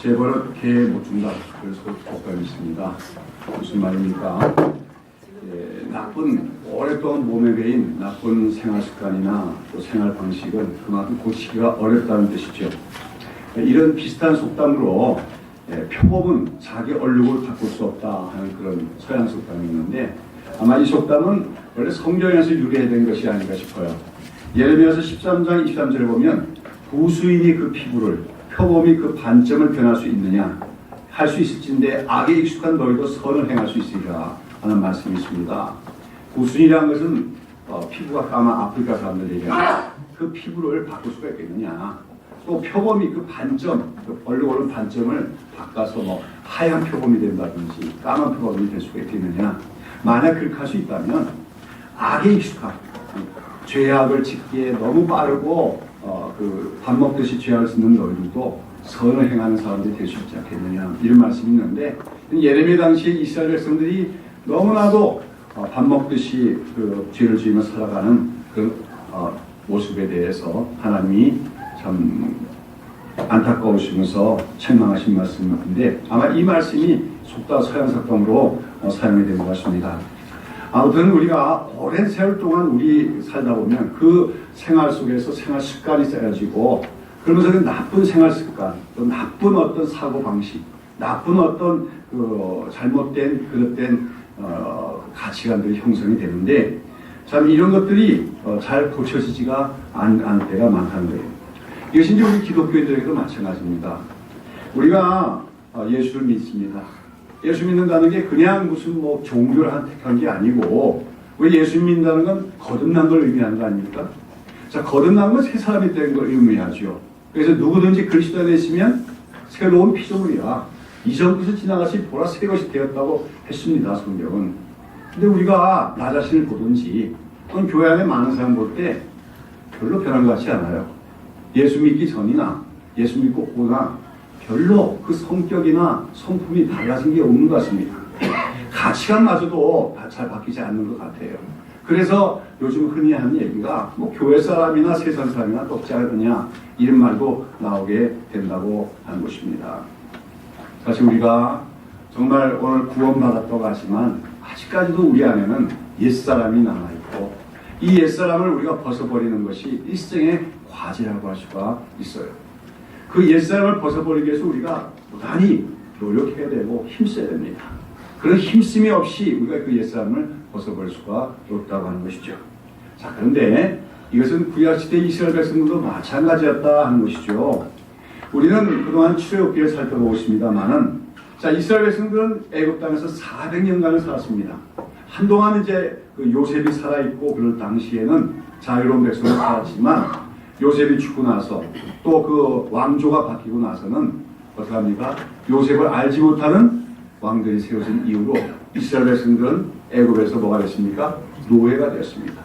재벌은 개에 못 준다. 그래서 독감이 있습니다. 무슨 말입니까? 나쁜 오랫동안 몸에 배인 나쁜 생활 습관이나 또 생활 방식은 그만큼 고치기가 어렵다는 뜻이죠. 이런 비슷한 속담으로 표범은 자기 얼룩을 바꿀 수 없다 하는 그런 서양 속담이 있는데 아마 이 속담은 원래 성경에서 유래된 것이 아닌가 싶어요. 예레미야서 13장 23절에 보면 부수인이 그 피부를 표범이 그 반점을 변할 수 있느냐 할 수 있을진데 악에 익숙한 너희도 선을 행할 수 있으리라 하는 말씀이 있습니다. 부수인이라는 것은 피부가 까만 아프리카 사람들 얘기하는 그 피부를 바꿀 수가 있겠느냐. 또 표범이 그 반점, 그 얼룩 반점을 바꿔서 뭐 하얀 표범이 된다든지 까만 표범이 될 수가 있겠느냐. 만약 그렇게 할 수 있다면 악에 익숙한 죄악을 짓기에 너무 빠르고 밥 먹듯이 죄악을 짓는 너희들도 선을 행하는 사람들이 될 수 있지 않겠느냐 이런 말씀이 있는데 예레미야 당시에 이스라엘 백성들이 너무나도 밥 먹듯이 그 죄를 지으며 살아가는 그 모습에 대해서 하나님이 참 안타까우시면서 책망하신 말씀인데 아마 이 말씀이 속다 서양 속담으로 사용이 된 것 같습니다. 아무튼 우리가 오랜 세월 동안 우리 살다 보면 그 생활 속에서 생활 습관이 쌓여지고 그러면서 그 나쁜 생활 습관, 또 나쁜 어떤 사고 방식, 나쁜 어떤 잘못된 그릇된 가치관들이 형성이 되는데 참 이런 것들이 잘 고쳐지지가 않을 때가 많다는 거예요. 이것이 이제 우리 기독교인들에게도 마찬가지입니다. 우리가 예수를 믿습니다. 예수 믿는다는 게 그냥 무슨 뭐 종교를 택한 게 아니고 우리 예수 믿는다는 건 거듭난 걸 의미하는 거 아닙니까? 자, 거듭난 건 새 사람이 된 걸 의미하죠. 그래서 누구든지 그리스도 안에 있으면 새로운 피조물이야. 이전 것이 지나가시 보라 새 것이 되었다고 했습니다. 성경은. 근데 우리가 나 자신을 보든지 또는 교회 안에 많은 사람 볼 때 별로 변한 것 같지 않아요. 예수 믿기 전이나 예수 믿고 후나 별로 그 성격이나 성품이 달라진 게 없는 것 같습니다. 가치관마저도 잘 바뀌지 않는 것 같아요. 그래서 요즘 흔히 하는 얘기가 뭐 교회 사람이나 세상 사람이나 똑지 않느냐 이런 말도 나오게 된다고 하는 것입니다. 사실 우리가 정말 오늘 구원받았다고 하지만 아직까지도 우리 안에는 옛사람이 남아있고 이 옛사람을 우리가 벗어버리는 것이 일생의 과제라고 할 수가 있어요. 그 옛사람을 벗어버리기 위해서 우리가 무단히 노력해야 되고 힘써야 됩니다. 그런 힘씀이 없이 우리가 그 옛사람을 벗어버릴 수가 없다고 하는 것이죠. 자, 그런데 이것은 구약시대 이스라엘 백성들도 마찬가지였다 하는 것이죠. 우리는 그동안 출애굽기를 살펴보고 있습니다만은 자, 이스라엘 백성들은 애굽 땅에서 400년간을 살았습니다. 한동안 이제 그 요셉이 살아있고 그럴 당시에는 자유로운 백성으로 살았지만 요셉이 죽고 나서 또 그 왕조가 바뀌고 나서는 어떻게 합니까? 요셉을 알지 못하는 왕들이 세워진 이후로 이스라엘 백성들은 애굽에서 뭐가 됐습니까? 노예가 되었습니다.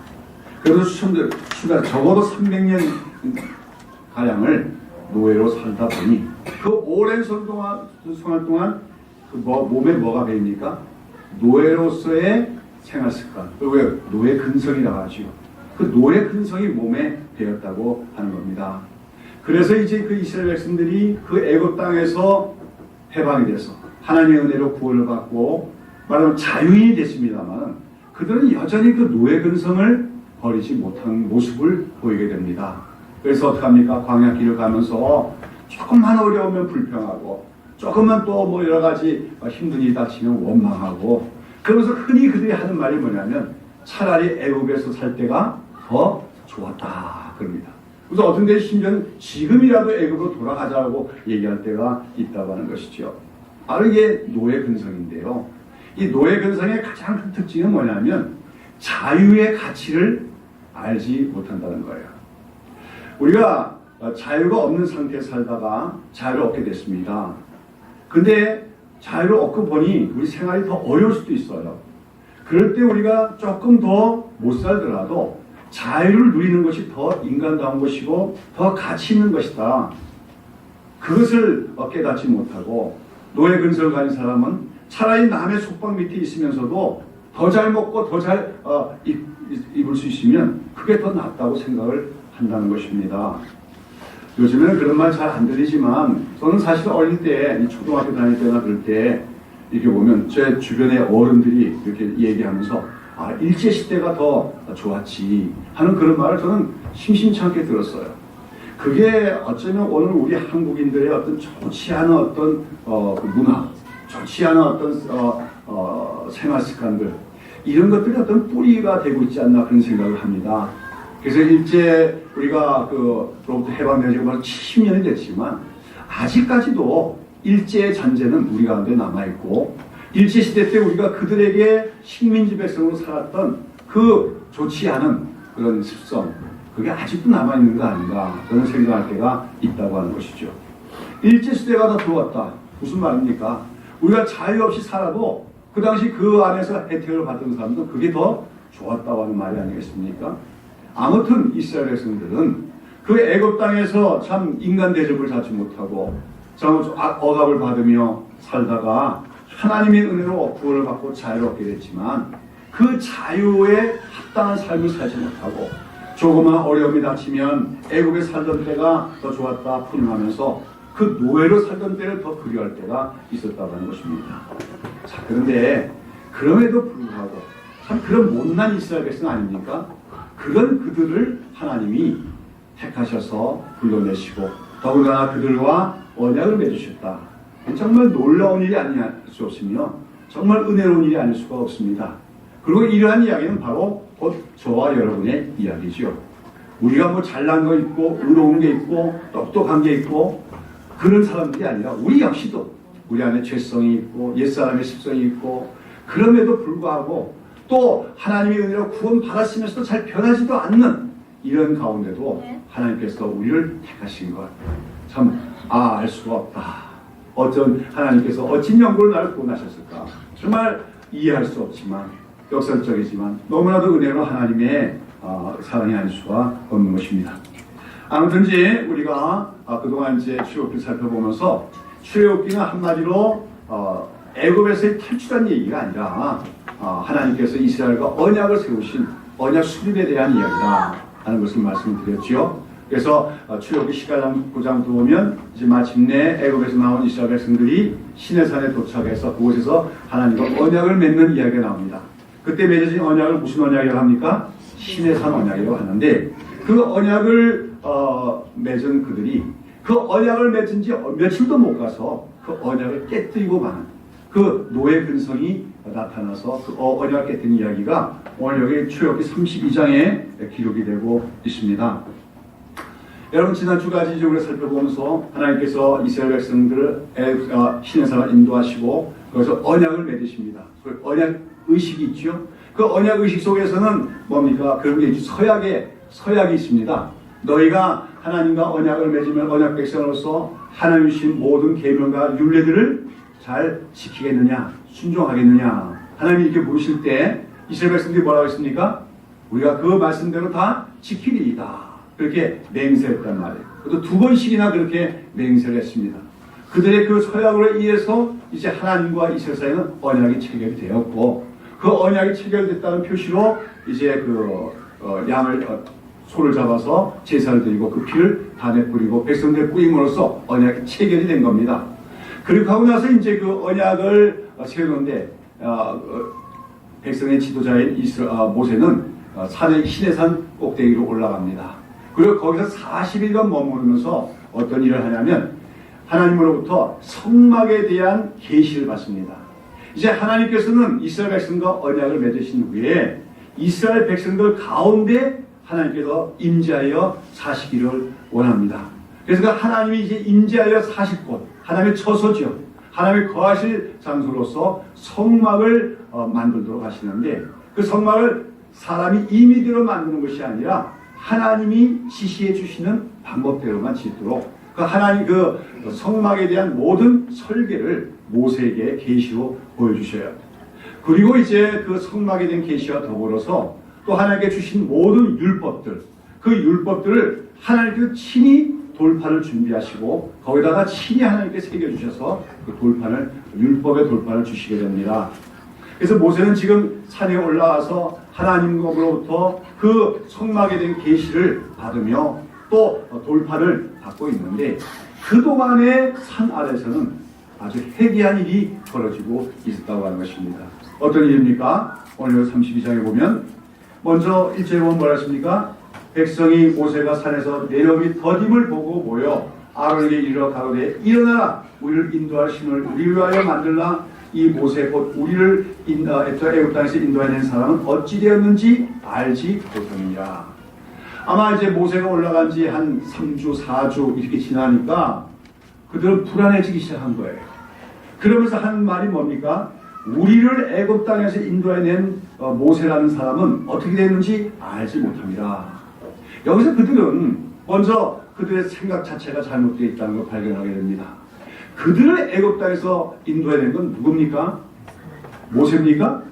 그래서 수가 적어도 300년 가량을 노예로 살다 보니 그 오랜 생활 동안 그 몸에 뭐가 배입니까? 노예로서의 생활 습관. 왜 노예 근성이라고 하죠. 그 노예 근성이 몸에 배었다고 하는 겁니다. 그래서 이제 그 이스라엘 백성들이 그 애굽 땅에서 해방이 돼서 하나님의 은혜로 구원을 받고 말하면 자유인이 됐습니다만 그들은 여전히 그 노예 근성을 버리지 못한 모습을 보이게 됩니다. 그래서 어떡합니까? 광야길을 가면서 조금만 어려우면 불평하고 조금만 또 뭐 여러 가지 힘든 일이 닥치면 원망하고 그러면서 흔히 그들이 하는 말이 뭐냐면 차라리 애굽에서 살 때가 더 좋았다 그럽니다. 그래서 어떤 데 심지어는 지금이라도 애굽으로 돌아가자고 얘기할 때가 있다고 하는 것이죠. 바로 이게 노예 근성인데요. 이 노예 근성의 가장 큰 특징은 뭐냐면 자유의 가치를 알지 못한다는 거예요. 우리가 자유가 없는 상태에 살다가 자유를 얻게 됐습니다. 근데 자유를 얻고 보니 우리 생활이 더 어려울 수도 있어요. 그럴 때 우리가 조금 더 못 살더라도 자유를 누리는 것이 더 인간다운 것이고 더 가치 있는 것이다. 그것을 깨닫지 못하고 노예 근성을 가진 사람은 차라리 남의 속박 밑에 있으면서도 더 잘 먹고 더 잘 입을 수 있으면 그게 더 낫다고 생각을 한다는 것입니다. 요즘에는 그런 말 잘 안 들리지만 저는 사실 어릴 때 초등학교 다닐 때나 그럴 때 이렇게 보면 제 주변의 어른들이 이렇게 얘기하면서 일제시대가 더 좋았지 하는 그런 말을 저는 심심찮게 들었어요. 그게 어쩌면 오늘 우리 한국인들의 어떤 좋지 않은 어떤 그 문화, 좋지 않은 어떤 생활 습관들, 이런 것들이 어떤 뿌리가 되고 있지 않나 그런 생각을 합니다. 그래서 일제 우리가 그로부터 해방된 지가 벌써 70년이 됐지만 아직까지도 일제의 잔재는 우리 가운데 남아있고, 일제시대 때 우리가 그들에게 식민지 백성으로 살았던 그 좋지 않은 그런 습성, 그게 아직도 남아있는 거 아닌가 저는 생각할 때가 있다고 하는 것이죠. 일제시대가 더 좋았다. 무슨 말입니까? 우리가 자유 없이 살아도 그 당시 그 안에서 혜택을 받던 사람도 그게 더 좋았다고 하는 말이 아니겠습니까? 아무튼 이스라엘 백성들은 그 애굽 땅에서 참 인간 대접을 받지 못하고 참 억압을 받으며 살다가 하나님의 은혜로 구원을 받고 자유를 얻게 됐지만 그 자유에 합당한 삶을 살지 못하고 조그만 어려움이 닥치면 애굽에 살던 때가 더 좋았다 푸념하면서 그 노예로 살던 때를 더 그리워할 때가 있었다고 하는 것입니다. 자, 그런데 그럼에도 불구하고 참 그런 못난 이스라엘 백성 아닙니까? 그런 그들을 하나님이 택하셔서 불러내시고 더군다나 그들과 언약을 맺으셨다. 정말 놀라운 일이 아닐 수 없으며 정말 은혜로운 일이 아닐 수가 없습니다. 그리고 이러한 이야기는 바로 곧 저와 여러분의 이야기죠. 우리가 뭐 잘난 거 있고 의로운 게 있고 똑똑한 게 있고 그런 사람들이 아니라 우리 역시도 우리 안에 죄성이 있고 옛사람의 습성이 있고 그럼에도 불구하고 또 하나님의 은혜로 구원 받았으면서도 잘 변하지도 않는 이런 가운데도 하나님께서 우리를 택하신 것 참 알 수가 없다. 어떤 하나님께서 어찌 영구로 나를 구원하셨을까? 정말 이해할 수 없지만 역설적이지만 너무나도 은혜로 하나님의 사랑이 아닐 수가 없는 것입니다. 아무튼지 우리가 그동안 이제 출애굽기를 살펴보면서 출애굽기는 한마디로 애굽에서의 탈출한 얘기가 아니라 하나님께서 이스라엘과 언약을 세우신 언약 수립에 대한 이야기다 하는 것을 말씀을 드렸지요. 그래서 출애굽기 19장 보면 이제 마침내 애굽에서 나온 이스라엘 백성들이 시내산에 도착해서 그곳에서 하나님과 언약을 맺는 이야기가 나옵니다. 그때 맺어진 언약을 무슨 언약이라고 합니까? 시내산 언약이라고 하는데 그 언약을 맺은 그들이 그 언약을 맺은 지 며칠도 못 가서 그 언약을 깨뜨리고 마는 그 노예 근성이 나타나서 그 언약을 깨뜨린 이야기가 오늘 여기 출애굽기 32장에 기록이 되고 있습니다. 여러분 지난 주 가지 적으로 살펴보면서 하나님께서 이스라엘 백성들을 시내산을 인도하시고 거기서 언약을 맺으십니다. 그 언약 의식이 있죠. 그 언약 의식 속에서는 뭡니까? 그런 게 서약이 있습니다. 너희가 하나님과 언약을 맺으면 언약 백성으로서 하나님 주신 모든 계명과 율례들을 잘 지키겠느냐, 순종하겠느냐. 하나님이 이렇게 물으실 때 이스라엘 백성들이 뭐라고 했습니까? 우리가 그 말씀대로 다 지키리이다. 그렇게 맹세했단 말이에요. 또 두 번씩이나 그렇게 맹세를 했습니다. 그들의 그 서약으로 인해서 이제 하나님과 이스라엘 사이는 언약이 체결이 되었고 그 언약이 체결됐다는 표시로 이제 소를 잡아서 제사를 드리고 그 피를 단에 뿌리고 백성들 뿌림으로써 언약이 체결이 된 겁니다. 그리고 하고 나서 이제 그 언약을 세우는데 백성의 지도자인 모세는 시내산 꼭대기로 올라갑니다. 그리고 거기서 40일간 머무르면서 어떤 일을 하냐면 하나님으로부터 성막에 대한 계시를 받습니다. 이제 하나님께서는 이스라엘 백성과 언약을 맺으신 후에 이스라엘 백성들 가운데 하나님께서 임재하여 사시기를 원합니다. 그래서 하나님이 이제 임재하여 사실 곳, 하나님의 처소죠. 하나님이 거하실 장소로서 성막을 만들도록 하시는데 그 성막을 사람이 임의대로 만드는 것이 아니라 하나님이 지시해 주시는 방법대로만 짓도록 그 하나님 그 성막에 대한 모든 설계를 모세에게 계시로 보여주셔요. 그리고 이제 그 성막에 대한 계시와 더불어서 또 하나님께 주신 모든 율법들, 그 율법들을 하나님께서 친히 돌판을 준비하시고 거기다가 친히 하나님께 새겨주셔서 그 돌판을 율법의 돌판을 주시게 됩니다. 그래서 모세는 지금 산에 올라와서 하나님으로부터 그 성막에 대한 계시를 받으며 또 돌판을 받고 있는데 그동안의 산 아래에서는 아주 해괴한 일이 벌어지고 있었다고 하는 것입니다. 어떤 일입니까? 오늘 32장에 보면 먼저 1절에 보면 뭐라 했습니까? 백성이 모세가 산에서 내려오니 더딤을 보고 모여 아론에게 이르러 가로되 일어나라 우리를 인도할 신을 우리를 위하여 만들라. 이 모세 곧 우리를 애굽 땅에서 인도해낸 사람은 어찌 되었는지 알지 못하느니라. 아마 이제 모세가 올라간 지 한 3주 4주 이렇게 지나니까 그들은 불안해지기 시작한 거예요. 그러면서 하는 말이 뭡니까? 우리를 애굽 땅에서 인도해낸 모세라는 사람은 어떻게 됐는지 알지 못합니다. 여기서 그들은 먼저 그들의 생각 자체가 잘못되어 있다는 걸 발견하게 됩니다. 그들을 애굽 땅에서 인도해낸 건 누굽니까? 모세입니까?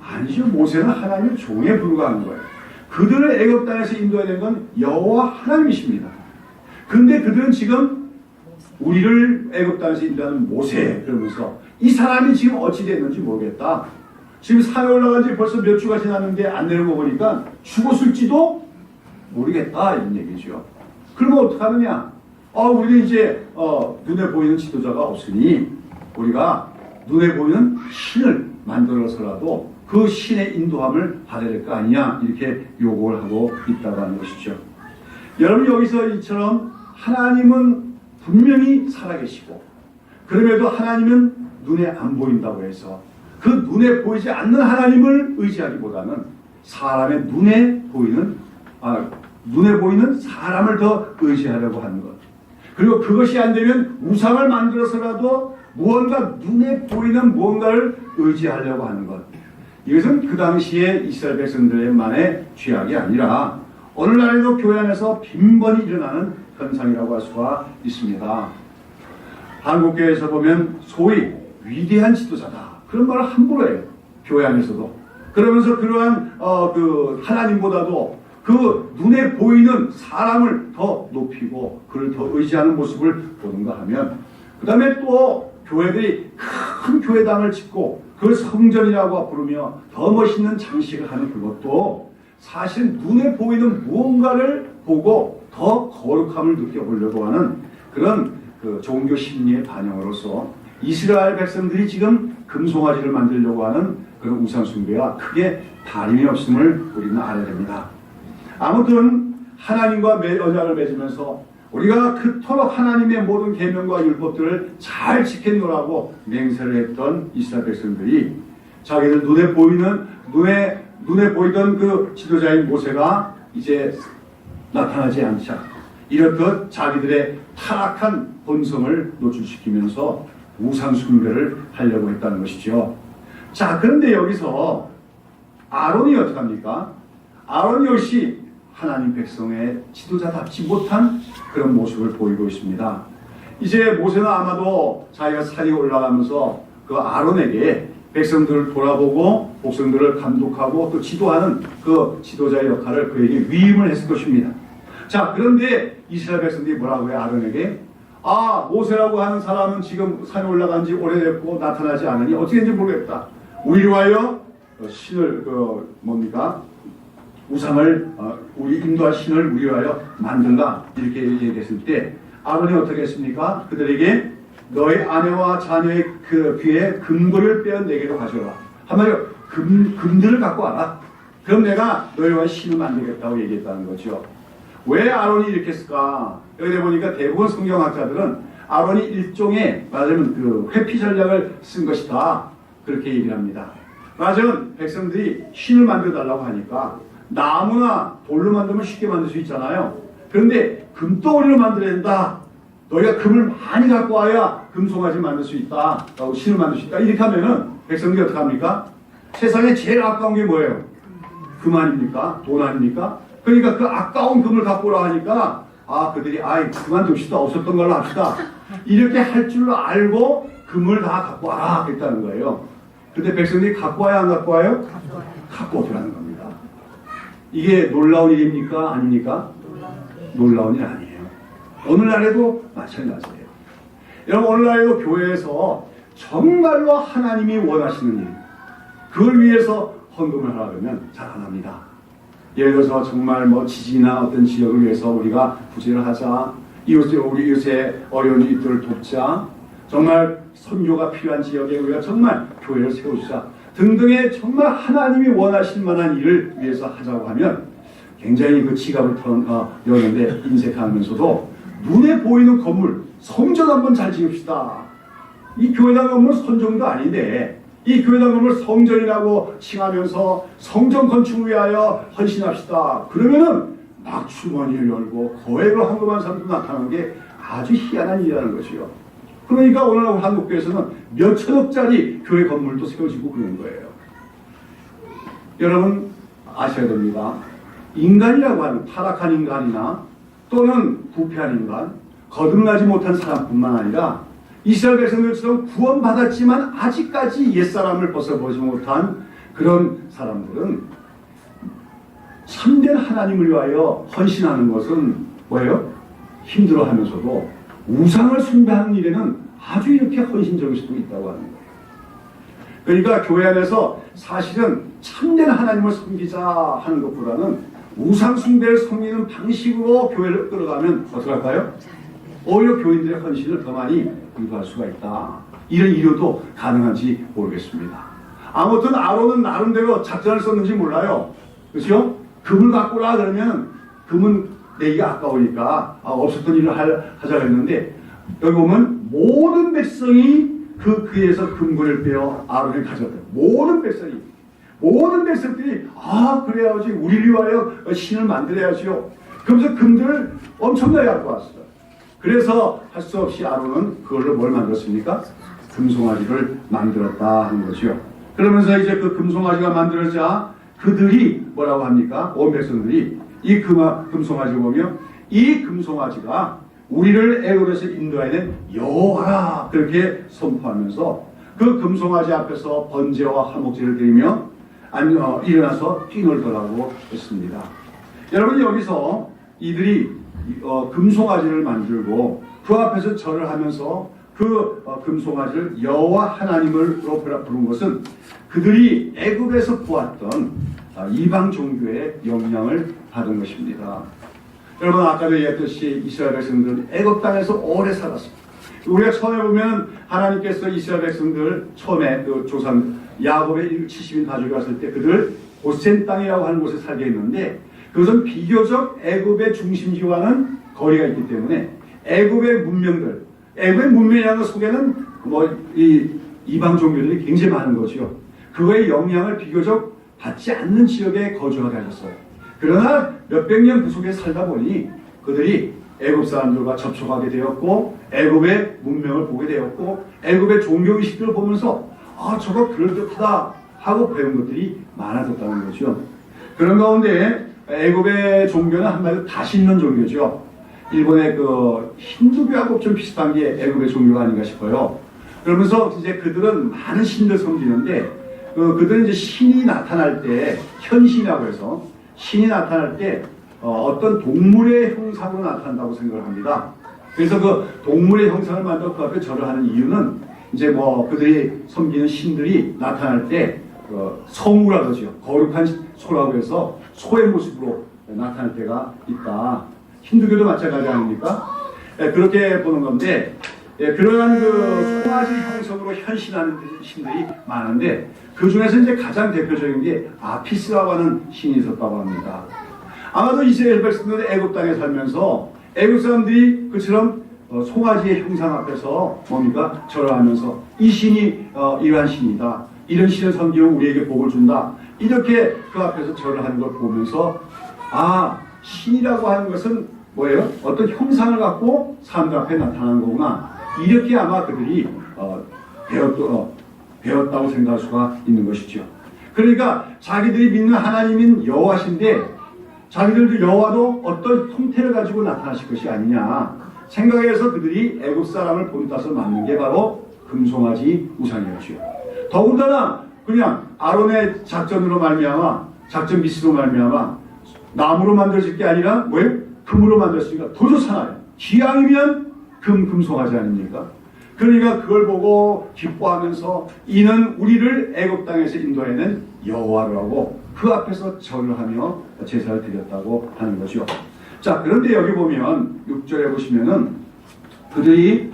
아니죠. 모세는 하나님의 종에 불과한 거예요. 그들을 애굽 땅에서 인도해낸 건 여호와 하나님이십니다. 근데 그들은 지금 우리를 애굽 땅에서 인도하는 모세 그러면서 이 사람이 지금 어찌 됐는지 모르겠다. 지금 산에 올라간 지 벌써 몇 주가 지났는데 안 내려오고 보니까 죽었을지도 모르겠다 이런 얘기죠. 그러면 어떡하느냐? 우리는 이제 눈에 보이는 지도자가 없으니 우리가 눈에 보이는 신을 만들어서라도 그 신의 인도함을 받아야 될 거 아니냐 이렇게 요구를 하고 있다고 하는 것이죠. 여러분 여기서 이처럼 하나님은 분명히 살아계시고 그럼에도 하나님은 눈에 안 보인다고 해서 그 눈에 보이지 않는 하나님을 의지하기보다는 사람의 눈에 보이는 사람을 더 의지하려고 하는 것. 그리고 그것이 안 되면 우상을 만들어서라도 무언가 눈에 보이는 무언가를 의지하려고 하는 것. 이것은 그 당시에 이스라엘 백성들만의 죄악이 아니라 오늘날에도 교회 안에서 빈번히 일어나는 현상이라고 할 수가 있습니다. 한국교회에서 보면 소위 위대한 지도자다. 그런 말을 함부로 해요. 교회 안에서도. 그러면서 그러한 하나님보다도 그 눈에 보이는 사람을 더 높이고 그를 더 의지하는 모습을 보는가 하면 그 다음에 또 교회들이 큰 교회당을 짓고 그걸 성전이라고 부르며 더 멋있는 장식을 하는 그것도 사실 눈에 보이는 무언가를 보고 더 거룩함을 느껴보려고 하는 그런 종교 심리의 반영으로서 이스라엘 백성들이 지금 금송아지를 만들려고 하는 그런 우상 숭배와 크게 다름이 없음을 우리는 알아야 됩니다. 아무튼 하나님과 언약을 맺으면서 우리가 그토록 하나님의 모든 계명과 율법들을 잘 지켜노라고 맹세를 했던 이스라엘 백성들이 자기들 눈에 보이던 그 지도자인 모세가 이제 나타나지 않자 이렇듯 자기들의 타락한 본성을 노출시키면서 우상 숭배를 하려고 했다는 것이죠. 자, 그런데 여기서 아론이 어떡합니까? 아론 역시 하나님 백성의 지도자답지 못한 그런 모습을 보이고 있습니다. 이제 모세는 아마도 자기가 산에 올라가면서 그 아론에게 백성들을 돌아보고 백성들을 감독하고 또 지도하는 그 지도자의 역할을 그에게 위임을 했을 것입니다. 자, 그런데 이스라엘 백성들이 뭐라고 해요? 아론에게 모세라고 하는 사람은 지금 산에 올라간 지 오래됐고 나타나지 않으니 어떻게 된지 모르겠다. 우리를 위하여 신을 우상을 우리 인도할 신을 우리 위하여 만든다 이렇게 얘기했을 때 아론이 어떻게 했습니까? 그들에게 너의 아내와 자녀의 그 귀에 금고를 빼어 내게로 가져라. 한마디로 금들을 갖고 와라. 그럼 내가 너희 위하여 신을 만들겠다고 얘기했다는 거죠. 왜 아론이 이렇게 했을까? 여기 보니까 대부분 성경학자들은 아론이 일종의 말하자면 그 회피 전략을 쓴 것이다 그렇게 얘기를 합니다. 말하자면 백성들이 신을 만들어달라고 하니까 나무나 돌로 만들면 쉽게 만들 수 있잖아요. 그런데 금덩어리로 만들어야 된다. 너희가 금을 많이 갖고 와야 금송아지 만들 수 있다. 신을 만들 수 있다. 이렇게 하면은 백성들이 어떻게 합니까? 세상에 제일 아까운 게 뭐예요? 금 아닙니까? 돈 아닙니까? 그러니까 그 아까운 금을 갖고 오라 하니까 그들이 그만둡시다. 없었던 걸로 합시다. 이렇게 할 줄 알고 금을 다 갖고 와라 했다는 거예요. 근데 백성들이 갖고 와야 안 갖고 와요? 갖고 오더라는 겁니다. 이게 놀라운 일입니까? 아닙니까? 놀라운 일 아니에요. 오늘날에도 마찬가지예요. 여러분 오늘날에도 교회에서 정말로 하나님이 원하시는 일 그걸 위해서 헌금을 하려면 잘 안 합니다. 예를 들어서 정말 지지나 어떤 지역을 위해서 우리가 구제를 하자 우리 이웃의 어려운 이들을 돕자, 정말 선교가 필요한 지역에 우리가 정말 교회를 세우자 등등의 정말 하나님이 원하실 만한 일을 위해서 하자고 하면 굉장히 그 지갑을 여는데 인색하면서도 눈에 보이는 건물, 성전 한번 잘 지읍시다. 이 교회당 건물 선정도 아닌데 이 교회당 건물 성전이라고 칭하면서 성전 건축을 위하여 헌신합시다. 그러면은 막 주머니를 열고 거액을 헌금한 사람도 나타나는 게 아주 희한한 일이라는 것이요. 그러니까 오늘 한국교회에서는 몇 천억짜리 교회 건물도 세워지고 그런 거예요. 여러분 아셔야 됩니다. 인간이라고 하는 타락한 인간이나 또는 부패한 인간, 거듭나지 못한 사람뿐만 아니라 이스라엘 백성들처럼 구원받았지만 아직까지 옛사람을 벗어보지 못한 그런 사람들은 참된 하나님을 위하여 헌신하는 것은 뭐예요? 힘들어하면서도 우상을 숭배하는 일에는 아주 이렇게 헌신적일 수도 있다고 하는 거예요. 그러니까 교회 안에서 사실은 참된 하나님을 섬기자 하는 것보다는 우상 숭배를 섬기는 방식으로 교회를 끌어가면 어떡할까요? 오히려 교인들의 헌신을 더 많이 공부할 수가 있다. 이런 이유도 가능한지 모르겠습니다. 아무튼 아론은 나름대로 작전을 썼는지 몰라요. 그렇죠? 금을 갖고라 그러면 금은 내기가 아까우니까 없었던 일을 하자고 했는데 여기 보면 모든 백성이 그에서 금고를 빼어 아론을 가져왔다. 모든 백성들이 그래야지 우리를 위하여 신을 만들어야지요. 그러면서 금들을 엄청나게 갖고 왔어요. 그래서 할 수 없이 아론은 그걸로 뭘 만들었습니까? 금송아지를 만들었다 하는 거죠. 그러면서 이제 그 금송아지가 만들어지자 그들이 뭐라고 합니까? 온 백성들이 이 금송아지를 보면 이 금송아지가 우리를 애굽에서 인도하는 여호와라 그렇게 선포하면서 그 금송아지 앞에서 번제와 화목제를 드리며 일어나서 뛰놀더라고 했습니다. 여러분 여기서 이들이 금송아지를 만들고 그 앞에서 절을 하면서 그 금송아지를 여호와 하나님으로 부른 것은 그들이 애굽에서 보았던 이방 종교의 영향을 받은 것입니다. 여러분 아까도 얘기했듯이 이스라엘 백성들은 애굽 땅에서 오래 살았습니다. 우리가 처음에 보면 하나님께서 이스라엘 백성들 처음에 그 조상 야곱의 70인 가족이 왔을 때 그들 고센 땅이라고 하는 곳에 살게 했는데 그것은 비교적 애굽의 중심지와는 거리가 있기 때문에 애굽의 문명이라는 것 속에는 이 이방 종교들이 굉장히 많은 거죠. 그거의 영향을 비교적 받지 않는 지역에 거주하게 하셨어요. 그러나 몇백 년 그 속에 살다 보니 그들이 애굽 사람들과 접촉하게 되었고 애굽의 문명을 보게 되었고 애굽의 종교의식들을 보면서 저거 그럴듯하다 하고 배운 것들이 많아졌다는 거죠. 그런 가운데 애굽의 종교는 한마디로 다시 있는 종교죠. 일본의 그 힌두교하고 좀 비슷한 게 애굽의 종교가 아닌가 싶어요. 그러면서 이제 그들은 많은 신들 섬기는데 그들은 이제 신이 나타날 때 현신이라고 해서 신이 나타날 때 어떤 동물의 형상으로 나타난다고 생각을 합니다. 그래서 그 동물의 형상을 만들어 그 앞에 절을 하는 이유는 이제 그들이 섬기는 신들이 나타날 때 성우라 그러죠. 거룩한 소라고 해서 소의 모습으로 나타날 때가 있다. 힌두교도 마찬가지 아닙니까? 그렇게 보는 건데 그러한 그 송아지 형성으로 현신하는 신들이 많은데 그 중에서 이제 가장 대표적인 게 아피스라고 하는 신이 있었다고 합니다. 아마도 이스라엘 백성들은 애굽 땅에 살면서 애굽 사람들이 그처럼 송아지의 형상 앞에서 뭡니까? 절을 하면서 이 신이 이러한 신이다. 이런 신을 섬기면 우리에게 복을 준다. 이렇게 그 앞에서 절을 하는 걸 보면서 신이라고 하는 것은 뭐예요? 어떤 형상을 갖고 사람들 앞에 나타나는 거구나. 이렇게 아마 그들이 배웠다고 생각할 수가 있는 것이죠. 그러니까 자기들이 믿는 하나님인 여호와신데 자기들도 여호와도 어떤 형태를 가지고 나타나실 것이 아니냐 생각해서 그들이 애굽 사람을 본따서 만든 게 바로 금송아지 우상이었죠. 더군다나 그냥 아론의 작전으로 말미암아 작전 미스로 말미암아 나무로 만들어질 게 아니라 뭐예요? 금으로 만들었으니까 더 좋잖아요. 기왕이면 금송아지 아닙니까? 그러니까 그걸 보고 기뻐하면서 이는 우리를 애굽 땅에서 인도해낸 여호와라고 그 앞에서 절을 하며 제사를 드렸다고 하는 거죠. 자, 그런데 여기 보면 6절에 보시면은 그들이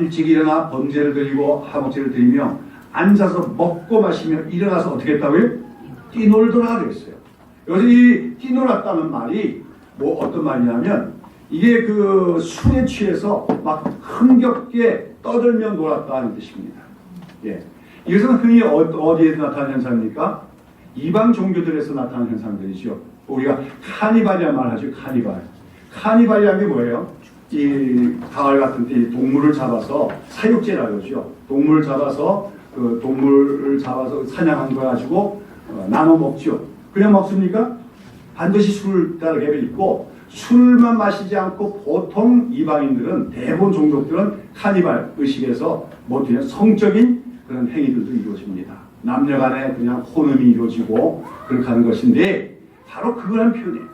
일찍 일어나 번제를 드리고 화목제를 드리며 앉아서 먹고 마시며 일어나서 어떻게 했다고요? 뛰놀더라 그랬어요. 여기서 이 뛰놀았다는 말이 뭐 어떤 말이냐면 이게 그 술에 취해서 막 흥겹게 떠들며 놀았다는 뜻입니다. 예. 이것은 흔히 어디에 나타나는 현상입니까? 이방 종교들에서 나타나는 현상들이죠. 우리가 카니발이라는 말 하죠. 카니발. 카니발이라는 게 뭐예요? 이 가을 같은 때 동물을 잡아서 사육제라고 그러죠. 동물을 잡아서 사냥한 거 가지고 나눠 먹죠. 그냥 먹습니까? 반드시 술을 따르게 있고 술만 마시지 않고 보통 이방인들은 대부분 종족들은 카니발 의식에서 뭐냐면 성적인 그런 행위들도 이루어집니다. 남녀간에 그냥 혼음이 이루어지고 그렇게 하는 것인데 바로 그거란 표현이에요.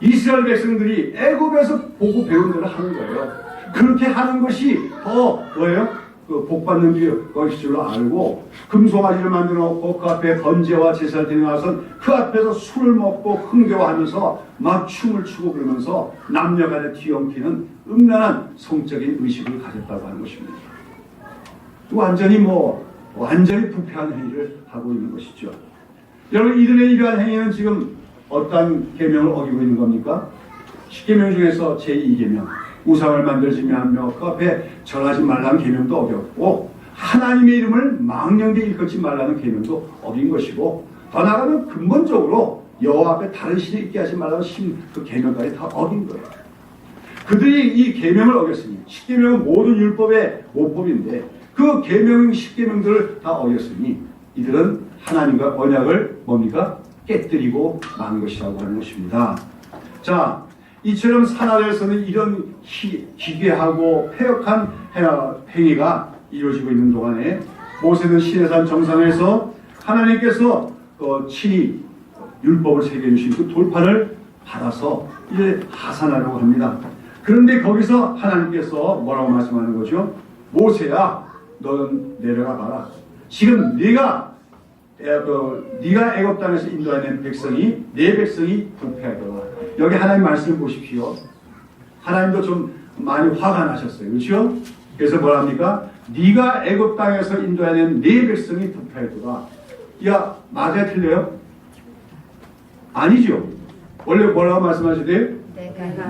이스라엘 백성들이 애굽에서 보고 배운 대로 하는 거예요. 그렇게 하는 것이 더 뭐예요? 그 복받는 것일 줄로 알고 금송아지를 만들어 놓고 그 앞에 번제와 제사를 드리고나서 그 앞에서 술을 먹고 흥겨워하면서 막 춤을 추고 그러면서 남녀간에 뒤엉키는 음란한 성적인 의식을 가졌다고 하는 것입니다. 완전히 부패한 행위를 하고 있는 것이죠. 여러분, 이들의 이러한 행위는 지금 어떤 계명을 어기고 있는 겁니까? 10계명 중에서 제2계명 우상을 만들지 말며 그 앞에 절하지 말라는 계명도 어겼고 하나님의 이름을 망령되이 일컫지 말라는 계명도 어긴 것이고 더 나아가면 근본적으로 여호와 앞에 다른 신을 있게 하지 말라는 그 계명까지 다 어긴 거예요. 그들이 이 계명을 어겼으니 10계명은 모든 율법의 모법인데 그 계명 10계명들을 다 어겼으니 이들은 하나님과 언약을 뭡니까? 깨뜨리고 만 것이라고 하는 것입니다. 자, 이처럼 산 아래에서는 이런 기괴하고 폐역한 행위가 이루어지고 있는 동안에 모세는 시내산 정상에서 하나님께서 친히 율법을 새겨주신 그 돌판을 받아서 이제 하산하려고 합니다. 그런데 거기서 하나님께서 뭐라고 말씀하는 거죠? 모세야, 너는 내려가 봐라. 지금 네가 애굽 땅에서 인도하는 백성이 내 백성이 부패하더라. 여기 하나님 말씀을 보십시오. 하나님도 좀 많이 화가 나셨어요. 그렇죠? 그래서 뭐랍니까? 네가 애굽 땅에서 인도하는 내 백성이 부패하더라. 야, 맞아요? 틀려요? 아니죠. 원래 뭐라고 말씀하시대요?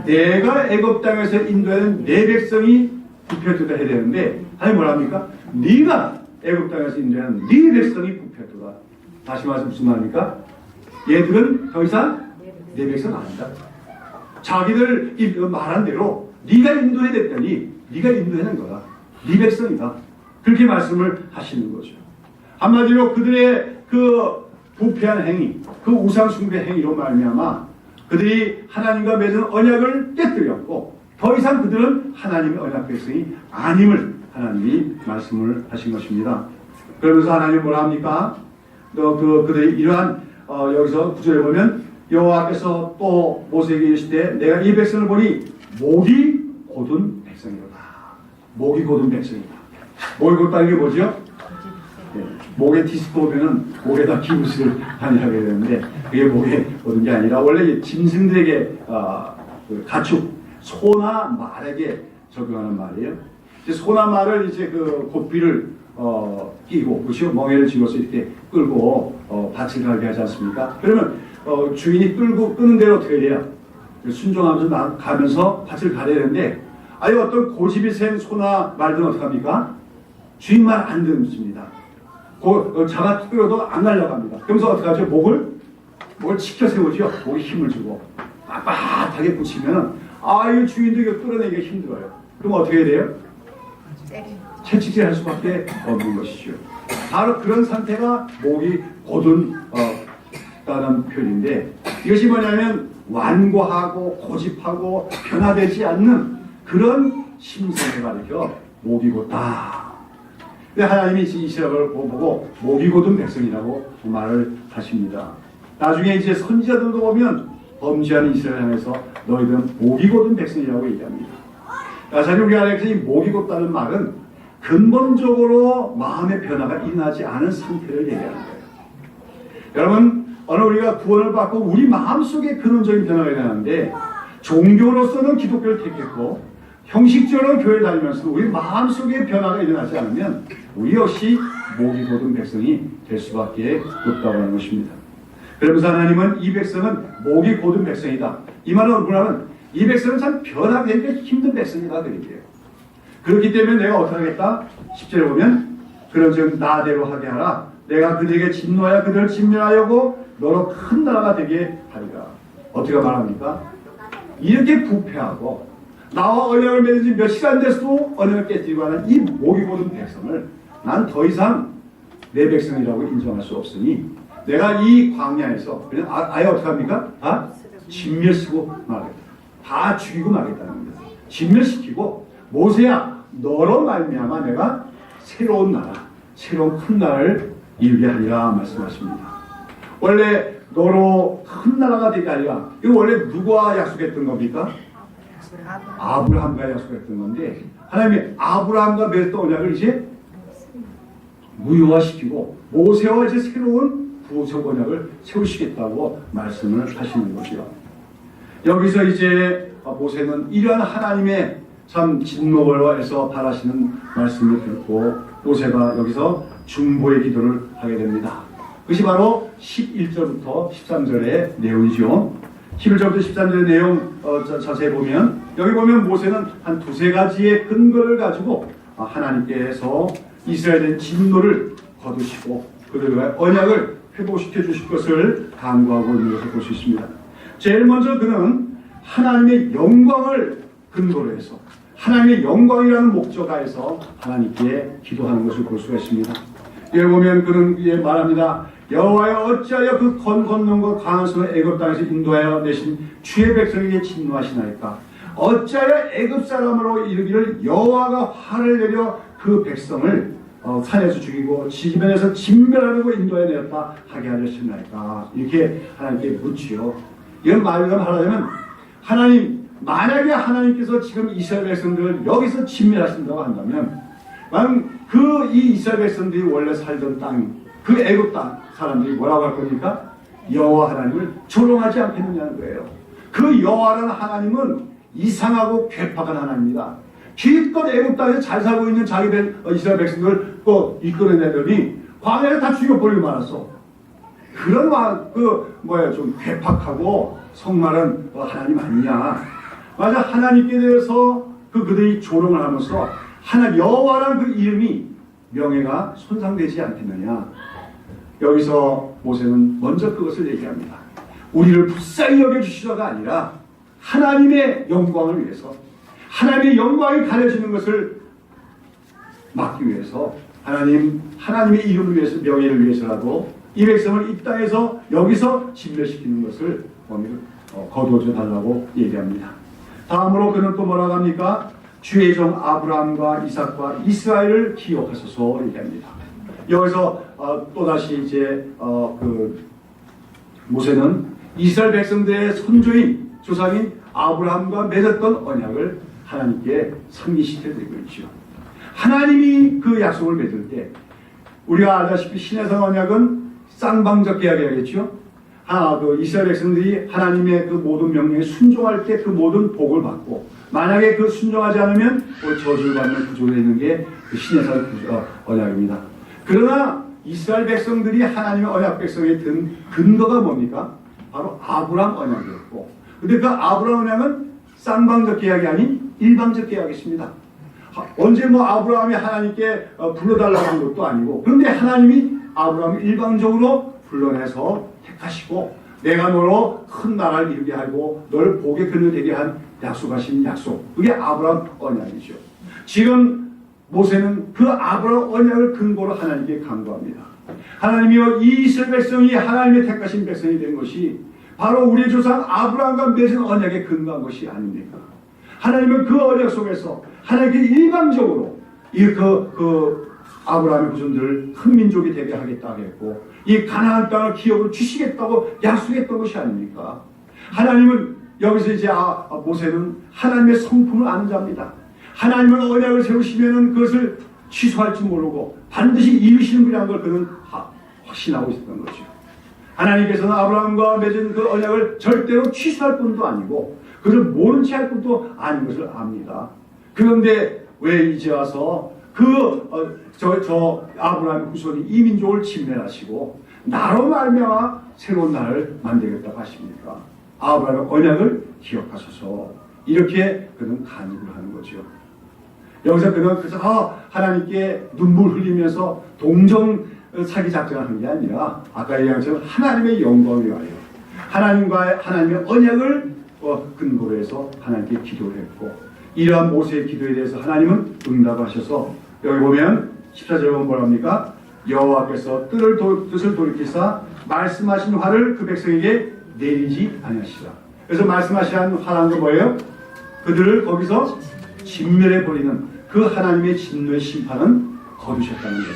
내가 애굽 땅에서 인도하는 내 백성이 부패하더라 해야 되는데 하나님 뭐랍니까? 네가 애굽 땅에서 인도하는 네 백성이 부패하더라. 다시 말해서 무슨 말입니까? 얘들은 더 이상 내 백성 아니다. 자기들 말한 대로 네가 인도해야 됐더니 네가 인도하는 거야. 네 백성이다. 그렇게 말씀을 하시는 거죠. 한마디로 그들의 그 부패한 행위, 그 우상 숭배 행위로 말미암아 그들이 하나님과 맺은 언약을 깨뜨렸고 더 이상 그들은 하나님의 언약 백성이 아님을 하나님이 말씀을 하신 것입니다. 그러면서 하나님이 뭐라 합니까? 그들이 이러한 여기서 구절에 보면 여호와께서 또 모세에게 이르시되 내가 이 백성을 보니 목이 곧은 백성이로다. 목이 곧은 백성이다. 목이 곧다는 게 뭐죠? 네. 목에 디스코 오면은 목에다 기부스를 많이 하게 되는데 그게 목에 곧은 게 아니라 원래 짐승들에게 가축 소나 말에게 적용하는 말이에요. 이제 소나 말을 이제 그 고삐를 끼고 그렇죠? 멍에를 쥐고서 이렇게 끌고 밭을 가게 하지 않습니까? 그러면 주인이 끄는 대로 어떻게 돼요? 순종하면서 가면서 밭을 가야 되는데 아예 어떤 고집이 센 소나 말들은 어떻게 합니까? 주인 말 안 듣습니다. 자가 끌어도 안 날아갑니다. 그러면서 어떻게 하죠? 목을 치켜 세우죠. 목에 힘을 주고 빳빳하게 붙이면 이 주인도 이거 끌어내기가 힘들어요. 그럼 어떻게 해야 돼요? 채찍질 할 수밖에 없는 것이죠. 바로 그런 상태가 목이 곧은 다는 표현인데 이것이 뭐냐면 완고하고 고집하고 변화되지 않는 그런 심성을 가리켜 목이 곧다. 근데 하나님이 이스라엘을 보고 목이 곧은 백성이라고 말을 하십니다. 나중에 이제 선지자들도 보면 범죄하는 이스라엘 향해서 너희들은 목이 곧은 백성이라고 얘기합니다. 사실 우리 안에서 이 목이 곧다는 말은 근본적으로 마음의 변화가 일어나지 않은 상태를 얘기하는 거예요. 여러분 오늘 우리가 구원을 받고 우리 마음속에 근원적인 변화가 일어나는데 종교로서는 기독교를 택했고 형식적으로 교회 다니면서 우리 마음속에 변화가 일어나지 않으면 우리 역시 목이 곧은 백성이 될 수밖에 없다고 하는 것입니다. 그러면서 하나님은 이 백성은 목이 곧은 백성이다. 이 말은 뭐냐면 이 백성은 참 변화되기가 힘든 백성이다 그러게요. 그렇기 때문에 내가 어떻게 하겠다? 10절에 보면 그런즉 나대로 하게 하라. 내가 그들에게 진노하여 그들을 진멸하려고 너로 큰 나라가 되게 하리라. 어떻게 말합니까? 이렇게 부패하고 나와 언약을 맺은 지 몇 시간 됐어도 언약을 깨뜨리고 하는 이 목이 곧은 백성을 난 더 이상 내 백성이라고 인정할 수 없으니 내가 이 광야에서 그냥 아예 어떻게 합니까? 다 진멸시키고 말하겠다. 다 죽이고 말겠다는 겁니다. 진멸시키고 모세야 너로 말미암아 내가 새로운 나라, 새로운 큰 나라를 이루게 하리라 말씀하십니다. 원래 너로 큰 나라가 되게 하리라. 이거 원래 누구와 약속했던 겁니까? 아브라함과 약속했던 건데 하나님이 아브라함과 맺었던 언약을 이제 무효화시키고 모세와 이제 새로운 구속 언약을 세우시겠다고 말씀을 하시는 거죠. 여기서 이제 모세는 이러한 하나님의 참 진노에서 바라시는 말씀을 듣고 모세가 여기서 중보의 기도를 하게 됩니다. 그것이 바로 11절부터 13절의 내용이죠. 11절부터 13절의 내용 자세히 보면 여기 보면 모세는 한 두세 가지의 근거를 가지고 하나님께서 이스라엘의 진노를 거두시고 그들과의 언약을 회복시켜 주실 것을 간구하고 있는 것을 볼 수 있습니다. 제일 먼저 그는 하나님의 영광을 근거로 해서 하나님의 영광이라는 목적하에서 하나님께 기도하는 것을 볼 수가 있습니다. 여기 보면 그는 말합니다. 여호와여 어찌하여 그 건건능과 강한 손을 애굽 땅에서 인도하여 내신 주의 백성에게 진노하시나이까. 어찌하여 애굽 사람으로 이르기를 여호와가 화를 내려 그 백성을 산에서 죽이고 지변에서 진멸하려고 인도해 내었다 하게 하셨나이까. 이렇게 하나님께 묻지요. 이런 말을 하려면 하나님 만약에 하나님께서 지금 이스라엘 백성들을 여기서 진멸하신다고 한다면 그 이 이스라엘 백성들이 원래 살던 땅, 그 애굽 땅 사람들이 뭐라고 할 겁니까? 여호와 하나님을 조롱하지 않겠느냐는 거예요. 그 여호와라는 하나님은 이상하고 괴팍한 하나님입니다. 기껏 애굽 땅에서 잘 살고 있는 자기들 이스라엘 백성들을 또 이끌어내더니 광야에 다 죽여버리고 말았어. 그런 좀 괴팍하고 성말은 하나님 아니냐. 맞아, 하나님께 대해서 그들이 조롱을 하면서 하나님 여호와라는 그 이름이 명예가 손상되지 않겠느냐. 여기서 모세는 먼저 그것을 얘기합니다. 우리를 불쌍히 여겨주시다가 아니라 하나님의 영광을 위해서 하나님의 영광이 가려지는 것을 막기 위해서 하나님의 이름을 위해서 명예를 위해서라도 이 백성을 이 땅에서 여기서 진멸시키는 것을 거두어줘 달라고 얘기합니다. 다음으로 그는 또 뭐라고 합니까? 주의 종 아브라함과 이삭과 이스라엘을 기억하소서 얘기합니다. 여기서 또다시 이제 모세는 이스라엘 백성들의 선조인 조상인 아브라함과 맺었던 언약을 하나님께 상기시켜드리고 있죠. 하나님이 그 약속을 맺을 때 우리가 알다시피 신해성 언약은 쌍방적 계약이겠죠. 이스라엘 백성들이 하나님의 그 모든 명령에 순종할 때 그 모든 복을 받고 만약에 그 순종하지 않으면 저주를 받는 구조가 있는 게 그 신해성 언약입니다. 그러나 이스라엘 백성들이 하나님의 언약 백성에 든 근거가 뭡니까? 바로 아브라함 언약이었고, 근데 그 아브라함 언약은 쌍방적 계약이 아닌 일방적 계약이었습니다. 언제 아브라함이 하나님께 불러달라고 한 것도 아니고, 그런데 하나님이 아브라함을 일방적으로 불러내서 택하시고 내가 너로 큰 나라를 이루게 하고 너를 복의 근을 되게 한 약속하신 약속, 그게 아브라함 언약이죠. 지금 모세는 그 아브라함 언약을 근거로 하나님께 간구합니다. 하나님이여, 이 이스라엘 백성이 하나님의 택하신 백성이 된 것이 바로 우리 조상 아브라함과 맺은 언약에 근거한 것이 아닙니까? 하나님은 그 언약 속에서 하나님께 일방적으로 아브라함의 후손들을 큰 민족이 되게 하겠다 하겠고 이 가나안 땅을 기업으로 주시겠다고 약속했던 것이 아닙니까? 하나님은 여기서 이제 모세는 하나님의 성품을 아는 자입니다. 하나님은 언약을 세우시면은 그것을 취소할 줄 모르고 반드시 이루시는 분이라는 걸 그는 확신하고 있었던 거죠. 하나님께서는 아브라함과 맺은 그 언약을 절대로 취소할 뿐도 아니고 그를 모른 채 할 뿐도 아닌 것을 압니다. 그런데 왜 이제 와서 아브라함의 후손이 이 민족을 침멸하시고 나로 말미암아 새로운 나라를 만들겠다고 하십니까? 아브라함의 언약을 기억하소서. 이렇게 그는 간구를 하는 거죠. 여기서 그는 그래서 하나님께 눈물 흘리면서 동정 사기 작전을 한 게 아니라 아까 얘기한 것처럼 하나님의 영광을 위하여 하나님의 언약을 근거로 해서 하나님께 기도를 했고, 이러한 모세의 기도에 대해서 하나님은 응답하셔서 여기 보면 14절에 보면 뭐랍니까? 여호와께서 뜻을 돌이키사 말씀하신 화를 그 백성에게 내리지 아니하시라. 그래서 말씀하신 화라는 건 뭐예요? 그들을 거기서 진멸해 버리는 그 하나님의 진노의 심판은 거두셨다는 거죠.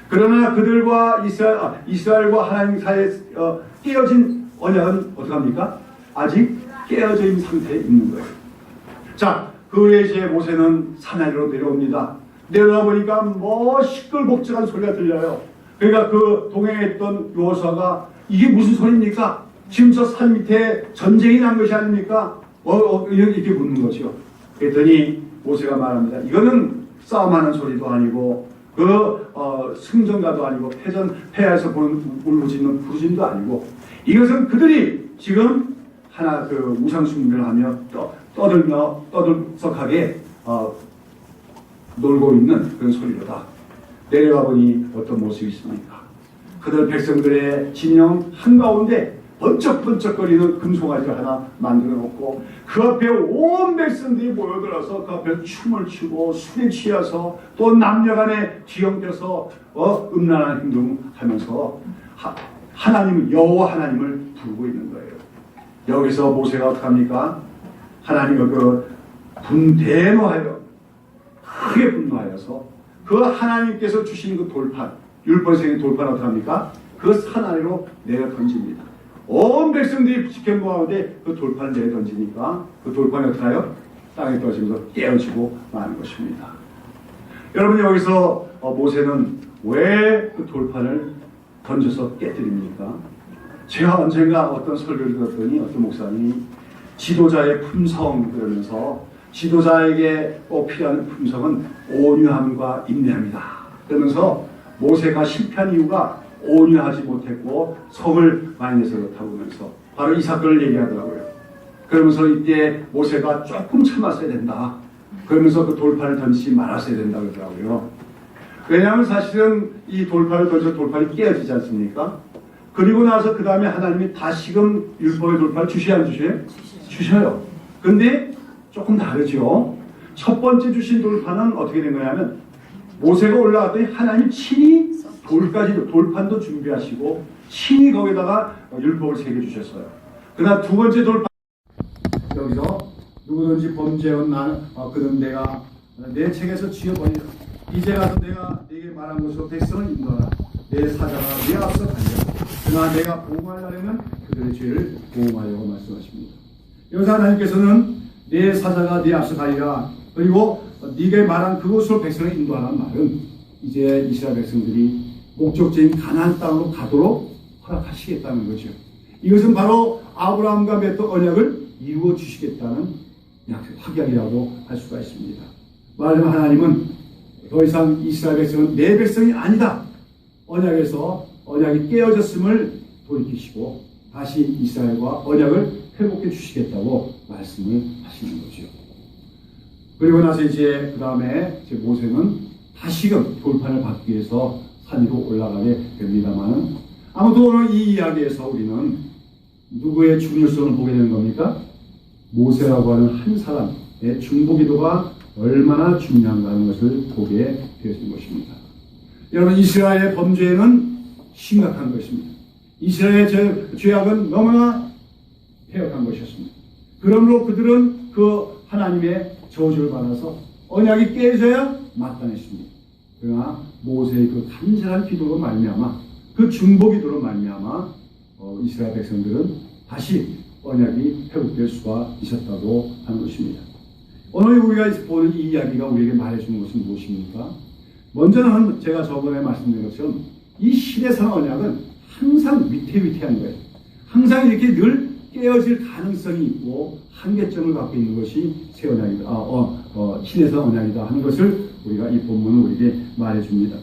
그러나 그들과 이스라엘과 하나님 사이에 깨어진 언약은 어떡합니까? 아직 깨어져 있는 상태에 있는 거예요. 자, 그 후에 이제 모세는 사나이로 내려옵니다. 내려와 보니까 뭐 시끌벅적한 소리가 들려요. 그러니까 그 동행했던 여호수아가 이게 무슨 소리입니까? 지금 저 산 밑에 전쟁이 난 것이 아닙니까? 이렇게 묻는 거죠. 그랬더니 모세가 말합니다. 이거는 싸움하는 소리도 아니고 승전가도 아니고 패야에서 보는 울부짖는 부르짖도 아니고, 이것은 그들이 지금 하나 그 우상 숭배를 하며 떠들썩하게 놀고 있는 그런 소리로다. 내려가 보니 어떤 모습이 있습니까? 그들 백성들의 진영 한가운데 번쩍번쩍거리는 금송아지를 하나 만들어 놓고 그 앞에 온 백성들이 모여들어서 그 앞에 춤을 추고 술에 취해서 또 남녀간에 뒤엉켜서 음란한 행동하면서 여호와 하나님을 부르고 있는 거예요. 여기서 모세가 어떡합니까? 하나님을 대노하여 크게 분노하여서 그 하나님께서 주신 그 돌판, 율법적인 돌판을 어떡합니까? 그 산 아래로 내려 던집니다. 온 백성들이 지켜본 가운데 그 돌판을 내려 던지니까 그 돌판이 어떡하요? 땅에 떨어지면서 깨어지고 마는 것입니다. 여러분, 여기서 모세는 왜 그 돌판을 던져서 깨뜨립니까? 제가 언젠가 어떤 설교를 들었더니 어떤 목사님이 지도자의 품성 그러면서 지도자에게 꼭 필요한 품성은 온유함과 인내함이다. 그러면서 모세가 실패한 이유가 온유하지 못했고 성을 많이 내서 그렇다고 하면서 바로 이 사건을 얘기하더라고요. 그러면서 이때 모세가 조금 참았어야 된다. 그러면서 그 돌판을 던지지 말았어야 된다 그러더라고요. 왜냐하면 사실은 이 돌판을 던져서 돌판이 깨어지지 않습니까? 그리고 나서 그 다음에 하나님이 다시금 율법의 돌판을 주셔야 안 주셔요? 주셔요. 근데 조금 다르죠. 첫 번째 주신 돌판은 어떻게 된 거냐면 모세가 올라갔더니 하나님 친히 돌판도 준비하시고 친히 거기다가 율법을 새겨주셨어요. 그러나 두 번째 돌판, 여기서 누구든지 범죄한 나는 그는 내가 내 책에서 지어버리라. 이제 가서 내가 네게 말한 것으로 백성을 인도하라. 내 사자가 내 앞서 가리라. 그러나 내가 보호하려면 그들의 죄를 보호하려고 말씀하십니다. 여기서 하나님께서는 내 사자가 네 앞서 가리라. 그리고 네게 말한 그곳으로 백성을 인도하라는 말은 이제 이스라엘 백성들이 목적지인 가나안 땅으로 가도록 허락하시겠다는 거죠. 이것은 바로 아브라함과 맺던 언약을 이루어 주시겠다는 확약이라고 할 수가 있습니다. 말하자면 하나님은 더 이상 이스라엘 백성은 내 백성이 아니다. 언약이 깨어졌음을 돌이키시고 다시 이스라엘과 언약을 회복해 주시겠다고 말씀을 하시는 거죠. 그리고 나서 이제 그 다음에 모세는 다시금 돌판을 받기 위해서 산 위로 올라가게 됩니다만, 아무튼 오늘 이 이야기에서 우리는 누구의 중요성을 보게 되는 겁니까? 모세라고 하는 한 사람의 중보기도가 얼마나 중요한가 하는 것을 보게 되었는 것입니다. 여러분, 이스라엘의 범죄는 심각한 것입니다. 이스라엘의 죄악은 너무나 해악한 것이었습니다. 그러므로 그들은 그 하나님의 저주를 받아서 언약이 깨져야 마땅했습니다. 그러나 모세의 그 간절한 기도로 말미암아, 그 중보기도로 말미암아 이스라엘 백성들은 다시 언약이 회복될 수가 있었다고 하는 것입니다. 오늘 우리가 보는 이 이야기가 우리에게 말해주는 것은 무엇입니까? 먼저는 제가 저번에 말씀드린 것처럼 이 시대상 언약은 항상 위태위태한 거예요. 항상 이렇게 늘 깨어질 가능성이 있고 한계점을 갖고 있는 것이 새 언약이다. 신에서 언약이다 하는 것을 우리가 이 본문은 우리에게 말해줍니다.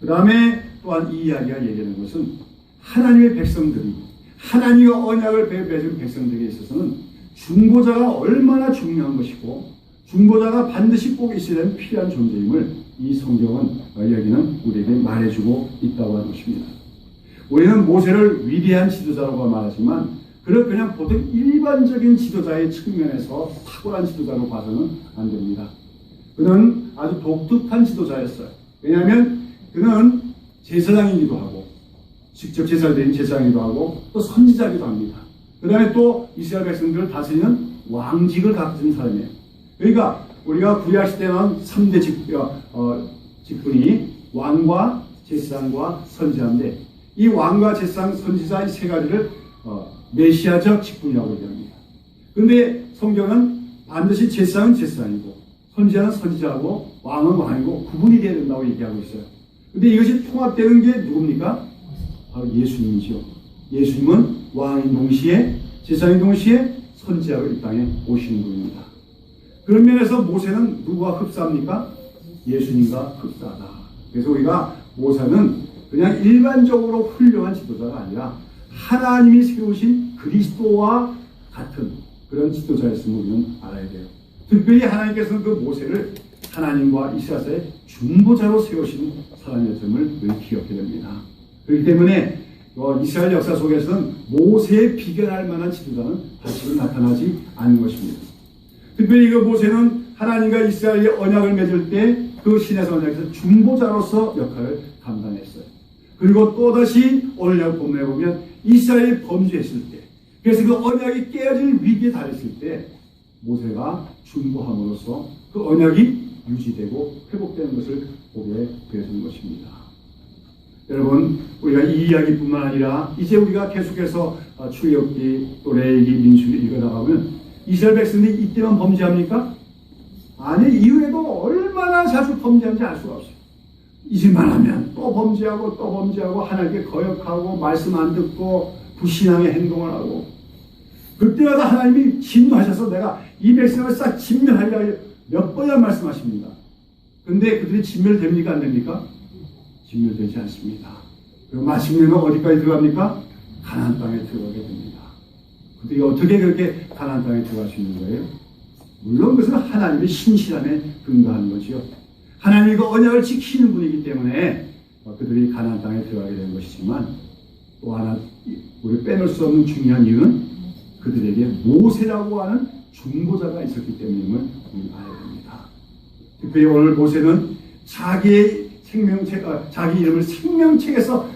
그 다음에 또한 이 이야기가 얘기하는 것은 하나님의 백성들이 하나님과 언약을 맺은 백성들에게 있어서는 중보자가 얼마나 중요한 것이고 중보자가 반드시 꼭 있어야 하는 필요한 존재임을 이 성경은 여기는 우리에게 말해주고 있다고 하는 것입니다. 우리는 모세를 위대한 지도자라고 말하지만 그를 그냥 보통 일반적인 지도자의 측면에서 탁월한 지도자로 봐서는 안 됩니다. 그는 아주 독특한 지도자였어요. 왜냐하면 그는 제사장이기도 하고 직접 제사를 드린 제사장이기도 하고 또 선지자이기도 합니다. 그 다음에 또 이스라엘 백성들을 다스리는 왕직을 가진 사람이에요. 그러니까 우리가 구약시대는 3대 직분이 왕과 제사장과 선지자인데 이 왕과 제사장, 선지자 이 세 가지를 메시아적 직분이라고 얘기합니다. 그런데 성경은 반드시 제사장은 제사장이고 선지자는 선지자고 왕은 왕이고 구분이 되어야 된다고 얘기하고 있어요. 그런데 이것이 통합되는 게 누굽니까? 바로 예수님이죠. 예수님은 왕인 동시에 제사장인 동시에 선지자로 이 땅에 오시는 분입니다. 그런 면에서 모세는 누구와 흡사합니까? 예수님과 흡사하다. 그래서 우리가 모세는 그냥 일반적으로 훌륭한 지도자가 아니라 하나님이 세우신 그리스도와 같은 그런 지도자였음을 우리는 알아야 돼요. 특별히 하나님께서는 그 모세를 하나님과 이스라엘의 중보자로 세우신 사람이었음을 늘 기억해야 됩니다. 그렇기 때문에 이스라엘 역사 속에서는 모세에 비견할 만한 지도자는 다시는 나타나지 않은 것입니다. 특별히 그 모세는 하나님과 이스라엘의 언약을 맺을 때 그 신에서 언약에서 중보자로서 역할을 감당했어요. 그리고 또다시 오늘 본문에 보면 이스라엘이 범죄했을 때, 그래서 그 언약이 깨어질 위기에 달했을 때 모세가 중보함으로써 그 언약이 유지되고 회복되는 것을 보게 되어진 것입니다. 여러분, 우리가 이 이야기뿐만 아니라 이제 우리가 계속해서 출애굽기 또 레위기 민수기 읽어나가면 이스라엘 백성들이 이때만 범죄합니까? 아니, 이후에도 얼마나 자주 범죄하는지 알 수가 없어요. 잊을만 하면 또 범죄하고 하나님께 거역하고 말씀 안 듣고 불신앙의 행동을 하고 그때마다 하나님이 진노하셔서 내가 이 백성을 싹 진멸하리라 몇 번이나 말씀하십니다. 그런데 그들이 진멸됩니까? 안 됩니까? 진멸되지 않습니다. 그리고 마침내는 어디까지 들어갑니까? 가나안 땅에 들어가게 됩니다. 그들이 어떻게 그렇게 가나안 땅에 들어갈 수 있는 거예요? 물론 그것은 하나님의 신실함에 근거하는 거지요. 하나님이 그 언약을 지키는 분이기 때문에 그들이 가나안 땅에 들어가게 된 것이지만 또 하나 우리 빼놓을 수 없는 중요한 이유는 그들에게 모세라고 하는 중보자가 있었기 때문임을 우리 알아야 됩니다. 특별히 오늘 모세는 자기의 자기 이름을 생명책에서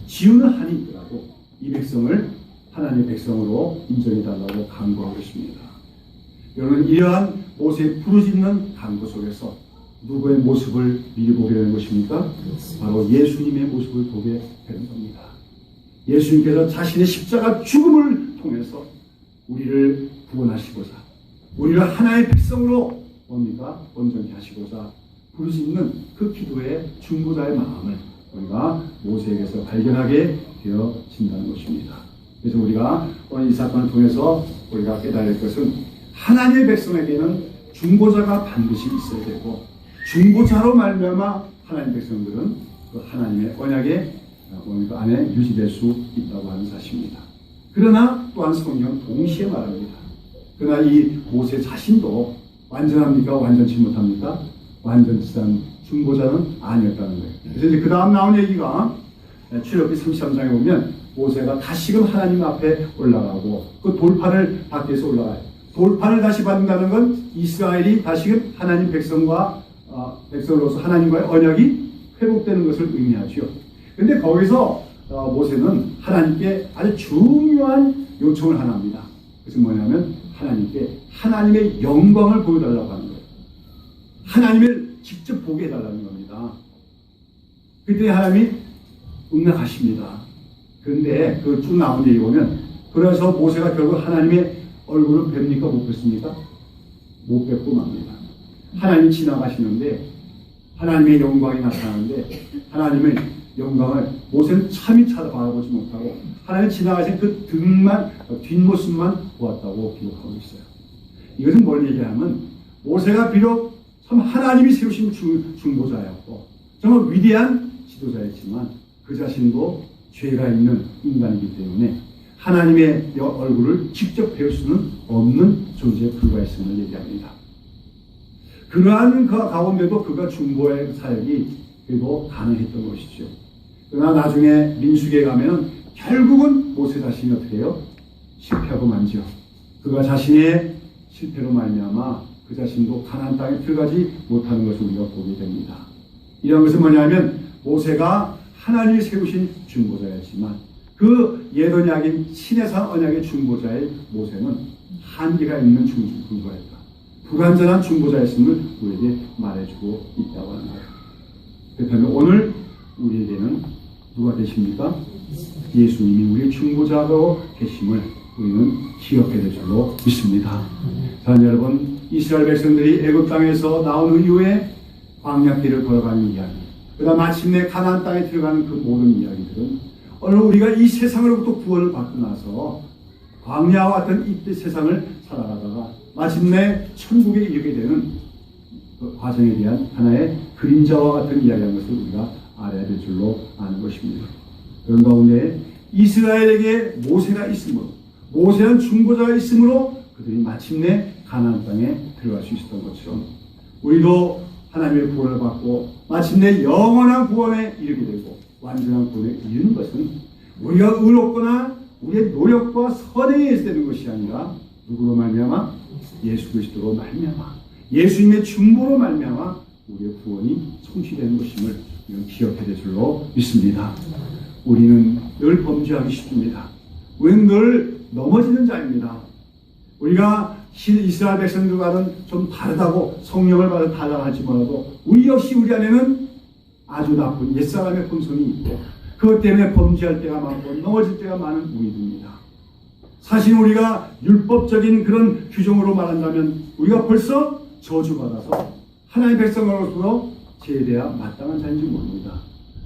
지우는 한이 있더라도 이 백성을 하나님의 백성으로 인정해달라고 간구하고 있습니다. 여러분, 이러한 모세의 부르짖는 간구 속에서 누구의 모습을 미리 보게 되는 것입니까? 바로 예수님의 모습을 보게 되는 겁니다. 예수님께서 자신의 십자가 죽음을 통해서 우리를 구원하시고자 우리를 하나의 백성으로 뭡니까? 온전히 하시고자 부르짖는 그 기도의 중보자의 마음을 우리가 모세에게서 발견하게 되어진다는 것입니다. 그래서 우리가 오늘 이 사건을 통해서 우리가 깨달을 것은 하나님의 백성에게는 중보자가 반드시 있어야 되고 중보자로 말미암아 하나님의 백성들은 그 하나님의 언약의 안에 유지될 수 있다고 하는 사실입니다. 그러나 또한 성경은 동시에 말합니다. 그러나 이 모세 자신도 완전합니까? 완전치 못합니까? 완전치한 중보자는 아니었다는 거예요. 그래서 이제 그 다음 나온 얘기가 출애굽기 33장에 보면 모세가 다시금 하나님 앞에 올라가고 그 돌판을 밖에서 올라가요. 돌판을 다시 받는다는 건 이스라엘이 다시금 하나님 백성으로서 하나님과의 언약이 회복되는 것을 의미하죠. 그런데 거기서 모세는 하나님께 아주 중요한 요청을 하나 합니다. 그것은 뭐냐면 하나님께 하나님의 영광을 보여달라고 하는 거예요. 하나님을 직접 보게 해달라는 겁니다. 그때 하나님이 응낙하십니다. 그런데 그 쭉 나온 얘기 보면 그래서 모세가 결국 하나님의 얼굴을 뵙니까 못 뵙습니까? 못 뵙고 맙니다. 하나님이 지나가시는데 하나님의 영광이 나타나는데 하나님은 영광을 모세는 참이 바라보지 못하고 하나님 지나가신 그 등만 뒷모습만 보았다고 기록하고 있어요. 이것은 뭘 얘기하면 모세가 비록 참 하나님이 세우신 중보자였고 정말 위대한 지도자였지만 그 자신도 죄가 있는 인간이기 때문에 하나님의 얼굴을 직접 배울 수는 없는 존재에 불과했음을 얘기합니다. 그러한 그 가운데도 그가 중보의 사역이 그래도 가능했던 것이죠. 그러나 나중에 민수기에 가면 결국은 모세 자신이 어떻게 해요? 실패하고 만지요. 그가 자신의 실패로 말미암아 그 자신도 가나안 땅에 들어가지 못하는 것을 우리가 보게 됩니다. 이런 것은 뭐냐면 모세가 하나님이 세우신 중보자였지만 그 옛 언약인 신해산 언약의 중보자의 모세는 한계가 있는 중보자였다. 불완전한 중보자였음을 우리에게 말해주고 있다고 하는 거예요. 그렇다면 오늘 우리에게는 누가 계십니까? 예수님이 우리의 중보자로 계심을 우리는 기억해야 될 줄로 믿습니다. 자, 여러분, 이스라엘 백성들이 애굽 땅에서 나온 이후에 광야길을 걸어가는 이야기, 그다음 마침내 가나안 땅에 들어가는 그 모든 이야기들은 오늘 우리가 이 세상으로부터 구원을 받고 나서 광야와 같은 이 세상을 살아가다가 마침내 천국에 이르게 되는 그 과정에 대한 하나의 그림자와 같은 이야기라는 것을 우리가 알아야 될 줄로 아는 것입니다. 그런 가운데 이스라엘에게 모세가 있으므로, 모세는 중보자가 있으므로 그들이 마침내 가나안 땅에 들어갈 수 있었던 것처럼 우리도 하나님의 구원을 받고 마침내 영원한 구원에 이르게 되고 완전한 구원에 이르는 것은 우리가 의롭거나 우리의 노력과 선행에 의해서 되는 것이 아니라 누구로 말미암아? 예수 그리스도로 말미암아, 예수님의 중보로 말미암아 우리의 구원이 성취되는 것임을 기억해야 될 줄로 믿습니다. 우리는 늘 범죄하기 쉽습니다. 우리는 늘 넘어지는 자입니다. 우리가 이스라엘 백성들과는 좀 다르다고 성령을 받아 달라하지 몰라도 우리 역시 우리 안에는 아주 나쁜 옛사람의 본성이 있고 그것 때문에 범죄할 때가 많고 넘어질 때가 많은 우리들입니다. 사실 우리가 율법적인 그런 규정으로 말한다면 우리가 벌써 저주받아서 하나님의 백성으로서 제대야 마땅한 자인지 모릅니다.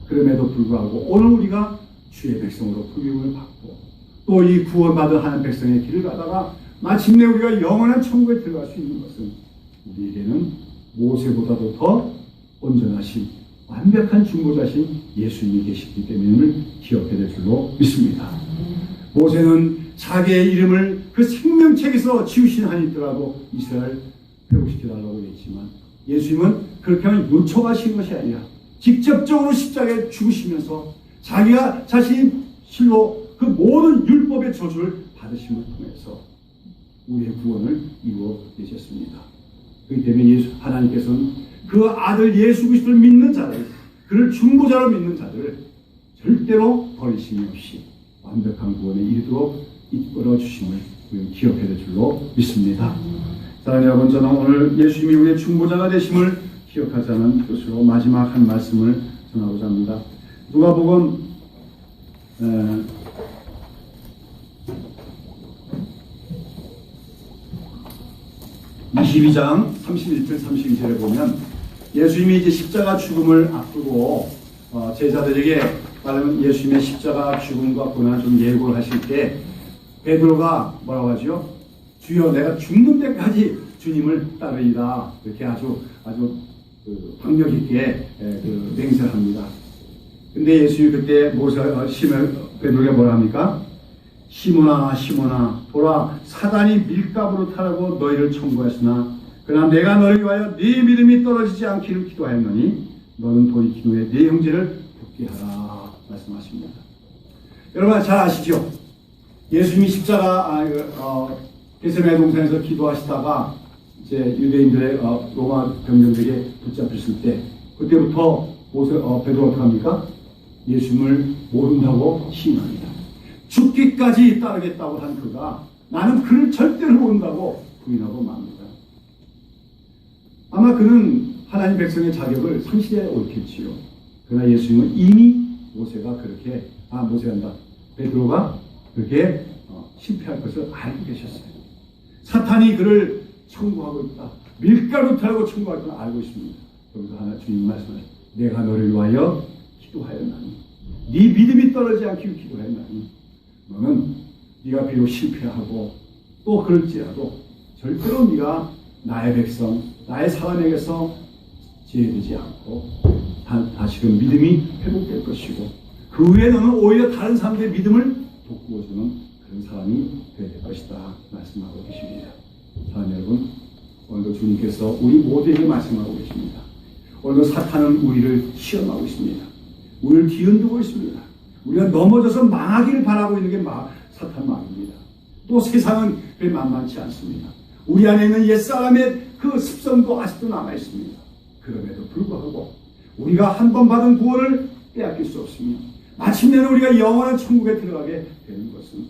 그럼에도 불구하고 오늘 우리가 주의 백성으로 부름을 받고 또 이 구원받은 하나님 백성의 길을 가다가 마침내 우리가 영원한 천국에 들어갈 수 있는 것은 우리에게는 모세보다도 더 온전하신 완벽한 중보자신 예수님이 계시기 때문임을 기억해야 될 줄로 믿습니다. 모세는 자기의 이름을 그 생명책에서 지우신 한이 있더라도 이스라엘 회복시켜달라고 했지만 예수님은 그렇게 하면 요청하신 것이 아니라 직접적으로 십자가에 죽으시면서 자기가 자신이 실로 그 모든 율법의 저주를 받으심을 통해서 우리의 구원을 이루어 내셨습니다. 그렇기 때문에 하나님께서는 그 아들 예수 그리스도를 믿는 자들, 그를 중보자로 믿는 자들을 절대로 버리심이 없이 완벽한 구원에 이르도록 이끌어 주심을 우리는 기억해야 될 줄로 믿습니다. 사랑하는 여러분, 저는 오늘 예수님이 우리의 중보자가 되심을 기억하자는 뜻으로 마지막 한 말씀을 전하고자 합니다. 누가복음 22장 31절 32절에 보면 예수님이 이제 십자가 죽음을 앞두고 제자들에게 말하면 예수님의 십자가 죽음과 고난을 좀 예고를 하실 때 베드로가 뭐라고 하죠? 주여 내가 죽는 데까지 주님을 따르리라. 이렇게 아주 박력 있게 맹세합니다. 근데 예수님이 그때 베드로가 뭐라 합니까? 시몬아 시몬아 보라 사단이 밀가부로 타라고 너희를 청구하시나 그러나 내가 너를 위하여 네 믿음이 떨어지지 않기를 기도하였노니 너는 돌이킨 후에 네 형제를 붙게 하라 말씀하십니다. 여러분 잘 아시죠? 예수님이 십자가 겟세마네 동산에서 기도하시다가 이제 유대인들의 로마 병정들에게 붙잡혔을 때 그때부터 베드로가 어떻게 합니까? 예수님을 모른다고 시인합니다. 죽기까지 따르겠다고 한 그가 나는 그를 절대로 모른다고 부인하고 맙니다. 아마 그는 하나님 백성의 자격을 상실해 옳겠지요. 그러나 예수님은 이미 베드로가 그렇게 실패할 것을 알고 계셨어요. 사탄이 그를 청구하고 있다. 밀가루 타라고 청구할 걸 알고 있습니다. 그래서 하나 주님 말씀하셨어요. 내가 너를 위하여 기도하였나니 네 믿음이 떨어지지 않기를 기도하였나니 너는 네가 비록 실패하고 또 그럴지라도 절대로 네가 나의 백성, 나의 사람에게서 제외되지 않고 다시금 믿음이 회복될 것이고 그 후에 너는 오히려 다른 사람들의 믿음을 돋구어주는 그런 사람이 되어야 될 것이다 말씀하고 계십니다. 사랑하는 여러분, 오늘도 주님께서 우리 모두에게 말씀하고 계십니다. 오늘도 사탄은 우리를 시험하고 있습니다. 우리를 뒤흔들고 있습니다. 우리가 넘어져서 망하기를 바라고 있는 게 사탄 마음입니다. 또 세상은 그리 만만치 않습니다. 우리 안에 있는 옛사람의 그 습성도 아직도 남아있습니다. 그럼에도 불구하고 우리가 한 번 받은 구원을 빼앗길 수 없으며 마침내는 우리가 영원한 천국에 들어가게 되는 것은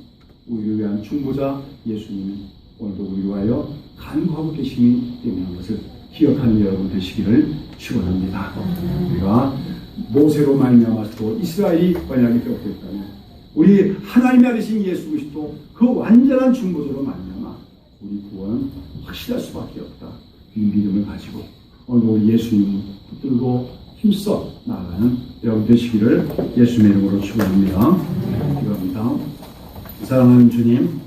우리를 위한 중보자 예수님이 오늘도 우리를 위하여 간구하고 계심이 때문인 것을 기억하는 여러분 되시기를 축원합니다. 우리가 모세로 말미암아서 이스라엘이 언약이 회복됐다면 우리 하나님의 아들이신 예수 그리스도 그 완전한 중보자로 말미암아 우리 구원은 확실할 수밖에 없다. 이 믿음을 가지고 오늘 우리 예수님을 붙들고 힘써 나아가는 여러분 되시기를 예수님의 이름으로 축원합니다. 기도합니다. 사랑하는 주님,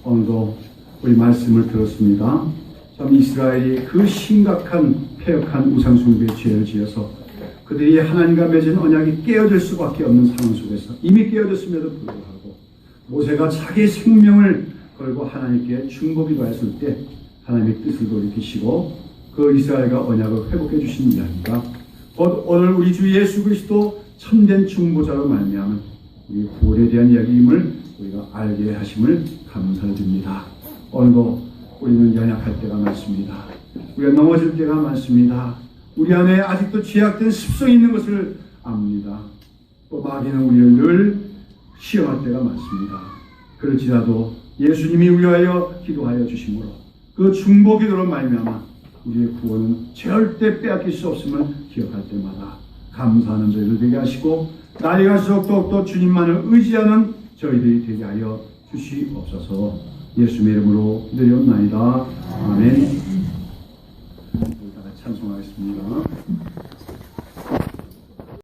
오늘도 우리 말씀을 들었습니다. 참 이스라엘이 그 심각한 패역한 우상숭배의 죄를 지어서 그들이 하나님과 맺은 언약이 깨어질 수밖에 없는 상황 속에서 이미 깨어졌음에도 불구하고 모세가 자기의 생명을 걸고 하나님께 중보기도했을 때 하나님의 뜻을 돌이키시고 그 이스라엘과 언약을 회복해 주신 이야기가 곧 오늘 우리 주 예수 그리스도 참된 중보자로 말미암은 우리 구원에 대한 이야기임을 우리가 알게 하심을 감사드립니다. 오늘도 우리는 연약할 때가 많습니다. 우리가 넘어질 때가 많습니다. 우리 안에 아직도 죄악된 습성이 있는 것을 압니다. 또 마귀는 우리를 늘 시험할 때가 많습니다. 그럴지라도 예수님이 위하여 기도하여 주심으로 그 중보 기도로 말미암아 우리의 구원은 절대 빼앗길 수 없음을 기억할 때마다 감사하는 저희들 되게 하시고 날이 갈수록 더욱더 주님만을 의지하는 저희들이 되게 하여 주시옵소서. 예수님의 이름으로 기도하옵나이다. 아멘. 우리 다 같이 찬송하겠습니다.